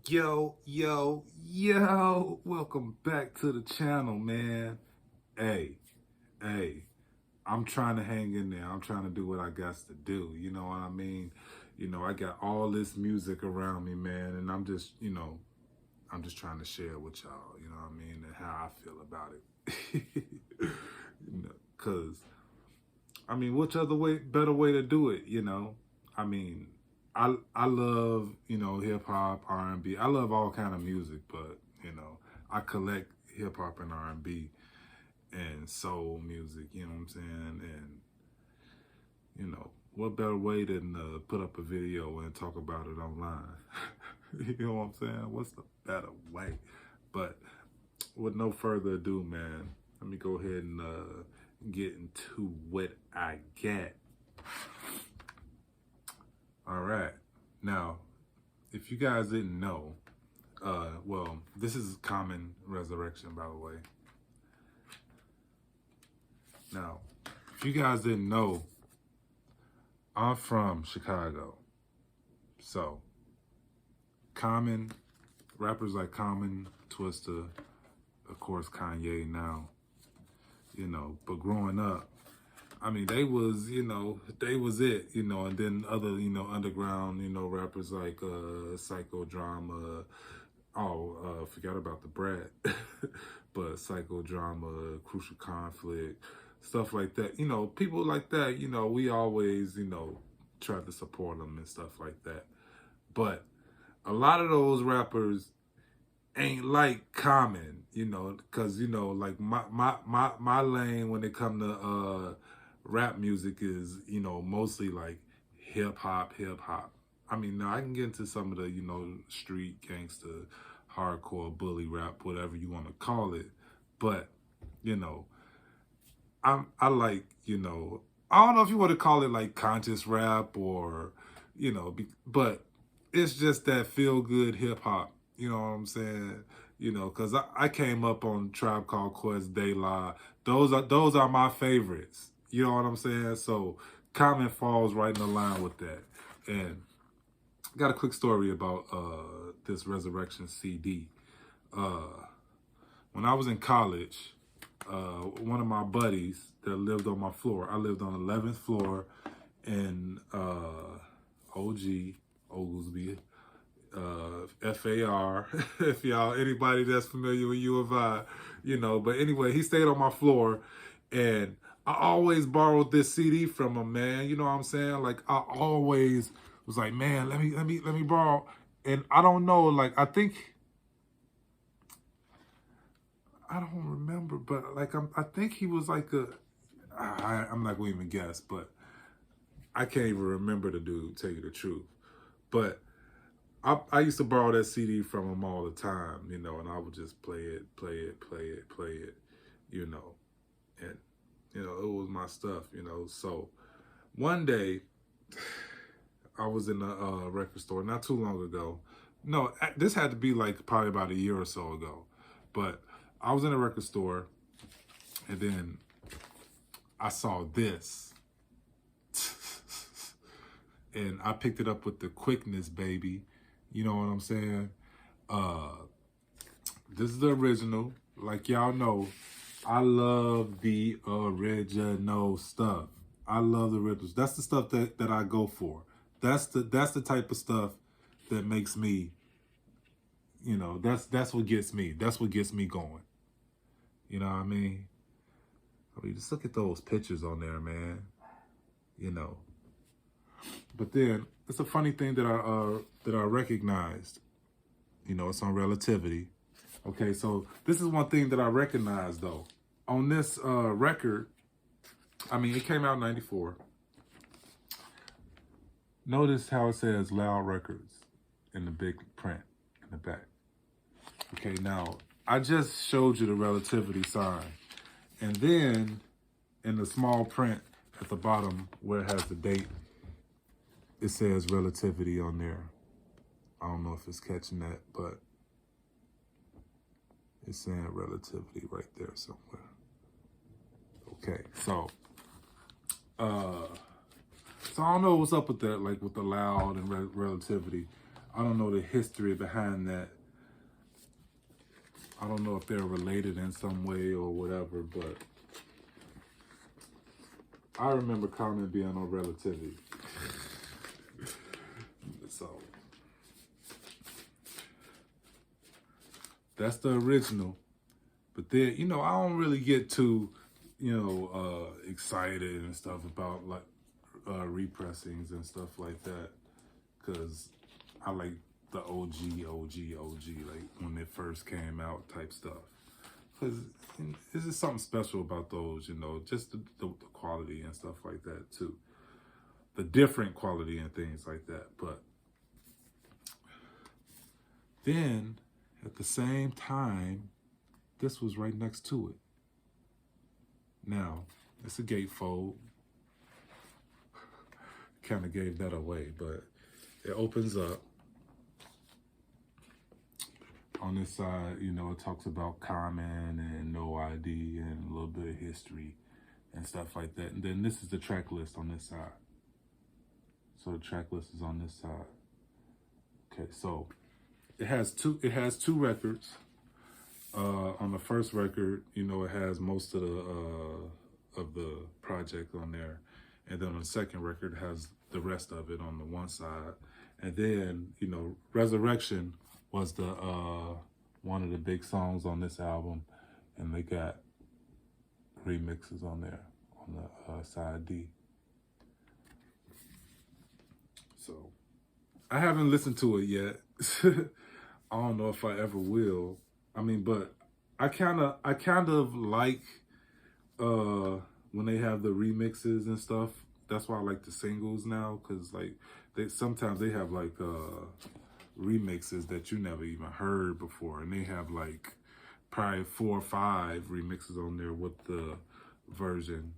Yo, welcome back to the channel, man. Hey, I'm trying to hang in there. I'm trying to do what I got to do. You know what I mean? I got all this music around me, man, and I'm just trying to share with y'all, you know what I mean, and how I feel about it. Cause which other better way to do it, I mean, I love, hip hop, R&B. I love all kind of music, but, I collect hip hop and R&B and soul music, you know what I'm saying? And, what better way than put up a video and talk about it online? You know what I'm saying? What's the better way? But with no further ado, man, let me go ahead and get into what I got. All right. Now, if you guys didn't know, well, this is Common Resurrection, by the way. Now, if you guys didn't know, I'm from Chicago. So, Common, rappers like Common, Twista, of course, Kanye now, but growing up, they was it, and then other, underground, rappers like Psychodrama. Forgot about the Brat, but Psychodrama, Crucial Conflict, stuff like that. People like that, we always, tried to support them and stuff like that. But a lot of those rappers ain't like Common, because, like my lane when it come to rap music is, mostly like hip hop. Now I can get into some of the, street gangster, hardcore bully rap, whatever you want to call it. But, I like, I don't know if you want to call it like conscious rap or, but it's just that feel good hip hop. You know what I'm saying? Because I came up on Tribe Called Quest, De La. Those are my favorites. You know what I'm saying? So Common falls right in the line with that. And I got a quick story about this Resurrection CD. When I was in college, one of my buddies that lived on my floor, I lived on the 11th floor in OG, Oglesby, FAR, if anybody that's familiar with U of I, but anyway, he stayed on my floor and I always borrowed this CD from him, man. You know what I'm saying? Like I always was like, man, let me borrow. And I don't know, like I don't remember, but like I think he was like I'm not gonna even guess, but I can't even remember the dude, tell you the truth. But I used to borrow that CD from him all the time, and I would just play it, and it was my stuff, So one day I was in a record store not too long ago. No, this had to be like probably about a year or so ago, but I was in a record store and then I saw this and I picked it up with the quickness, baby. You know what I'm saying? This is the original. Like y'all know, I love the original stuff. I love the originals. That's the stuff that I go for. That's the type of stuff that makes me, that's what gets me. That's what gets me going. You know what I mean? Just look at those pictures on there, man. But then it's a funny thing that I recognized. It's on relativity. Okay, so this is one thing that I recognized though. On this record, it came out in '94. Notice how it says Loud Records in the big print in the back. Okay, now I just showed you the relativity sign. And then in the small print at the bottom where it has the date, it says relativity on there. I don't know if it's catching that, but it's saying relativity right there somewhere. Okay, so I don't know what's up with that, like with the loud and relativity. I don't know the history behind that. I don't know if they're related in some way or whatever, but I remember Common being on Relativity. So that's the original. But then, you know, I don't really get too, you know, excited and stuff about like repressings and stuff like that, because I like the OG, like when it first came out type stuff. Because it's just something special about those, you know, just the quality and stuff like that too. The different quality and things like that. But then at the same time, this was right next to it. Now, it's a gatefold. Kind of gave that away, but it opens up. On this side, you know, it talks about Common and No ID and a little bit of history and stuff like that. And then this is the track list on this side. So the track list is on this side. Okay, so it has two records. On the first record, you know, it has most of the project on there, and then on the second record it has the rest of it on the one side. And then, you know, Resurrection was the one of the big songs on this album, and they got remixes on there on the side D. So I haven't listened to it yet. I don't know if I ever will. I mean, but I kind of like when they have the remixes and stuff. That's why I like the singles now, because like sometimes they have like remixes that you never even heard before, and they have like probably 4 or 5 remixes on there with the version.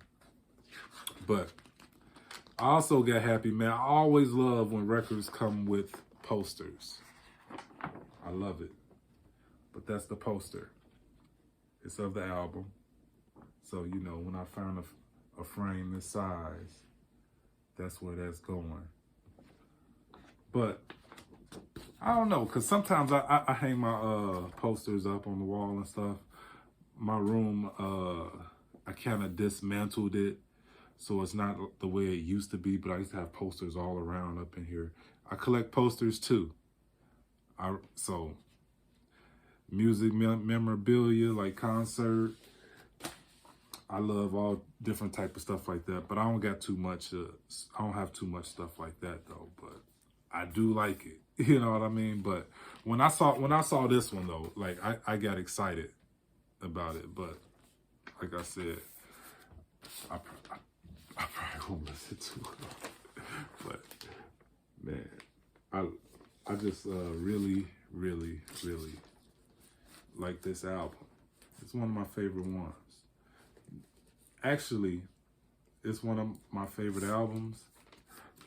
But I also got happy, man. I always love when records come with posters. I love it. But that's the poster. It's of the album. So, you know, when I found a frame this size, that's where that's going. But I don't know, because sometimes I hang my posters up on the wall and stuff. My room, I kind of dismantled it, so it's not the way it used to be, but I used to have posters all around up in here. I collect posters too. So music memorabilia, like concert. I love all different type of stuff like that, but I don't got too much. I don't have too much stuff like that though. But I do like it. You know what I mean? But when I saw this one though, like I got excited about it. But like I said, I probably won't listen to it. But man, I just really like this album. It's one of my favorite ones. Actually, it's one of my favorite albums,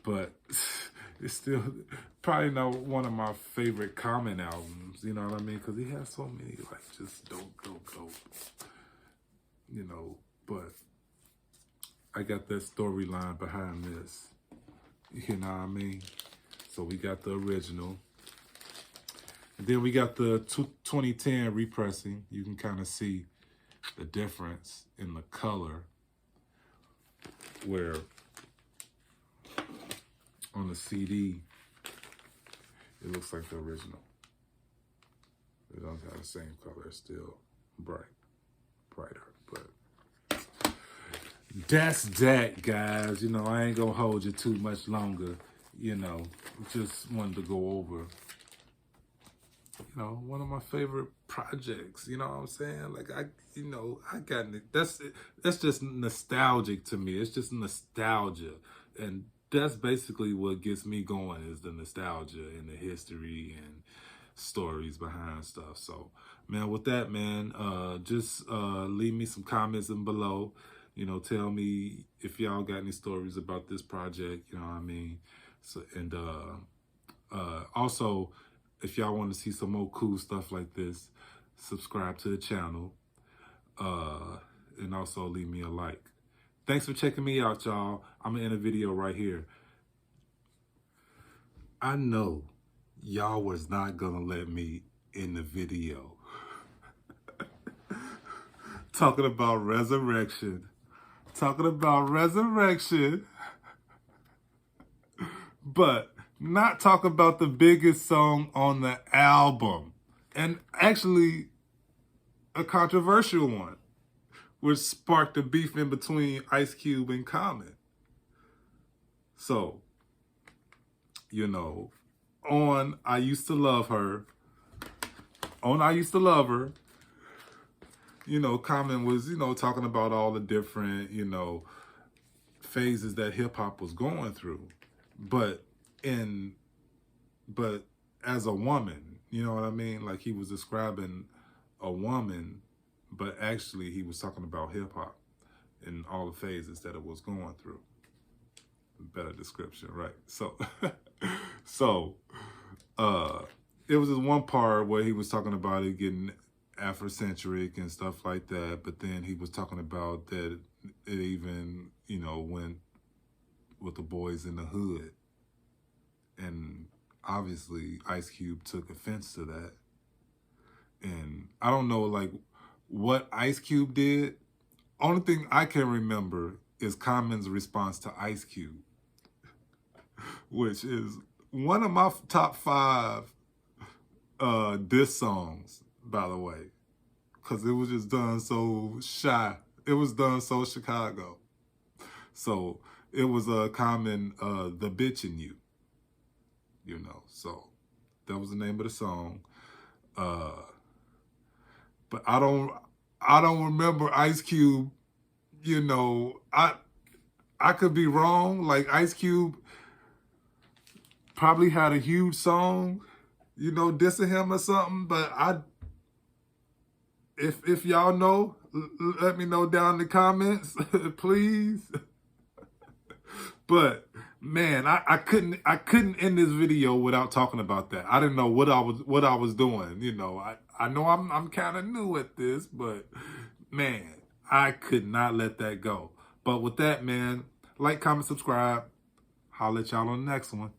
but it's still probably not one of my favorite Common albums. You know what I mean? Because he has so many like just dope. You know, but I got that storyline behind this. You know what I mean? So we got the original. And then we got the 2010 repressing. You can kind of see the difference in the color, where on the CD, it looks like the original. It doesn't have the same color. It's still brighter. But that's that, guys. You know, I ain't gonna hold you too much longer. You know, just wanted to go over, you know, one of my favorite projects. You know what I'm saying? Like I got that's just nostalgic to me. It's just nostalgia, and that's basically what gets me going, is the nostalgia and the history and stories behind stuff. So, man, with that, man, just leave me some comments in below. You know, tell me if y'all got any stories about this project. You know what I mean? So, and also, if y'all want to see some more cool stuff like this, subscribe to the channel, and also leave me a like. Thanks for checking me out, y'all. I'm going to end a video right here. I know y'all was not gonna let me in the video. Talking about resurrection. Talking about resurrection. But not talk about the biggest song on the album. And actually a controversial one, which sparked a beef in between Ice Cube and Common. So, you know, on I Used to Love Her, you know, Common was, you know, talking about all the different, you know, phases that hip hop was going through. But as a woman, you know what I mean? Like he was describing a woman, but actually he was talking about hip hop and all the phases that it was going through. Better description, right? So, it was this one part where he was talking about it getting Afrocentric and stuff like that, but then he was talking about that it even, you know, went with the Boys in the Hood. And obviously Ice Cube took offense to that. And I don't know, like, what Ice Cube did. Only thing I can remember is Common's response to Ice Cube, which is one of my top 5 diss songs, by the way, because it was just done so shy. It was done so Chicago. So it was a Common, The Bitch in You, you know. So that was the name of the song. But I don't remember Ice Cube, you know, I could be wrong. Like Ice Cube probably had a huge song, you know, dissing him or something, but if y'all know, let me know down in the comments, please. But man, I couldn't end this video without talking about that. I didn't know what I was doing. You know, I know I'm kind of new at this, but man, I could not let that go. But with that, man, like, comment, subscribe. Holla at y'all on the next one.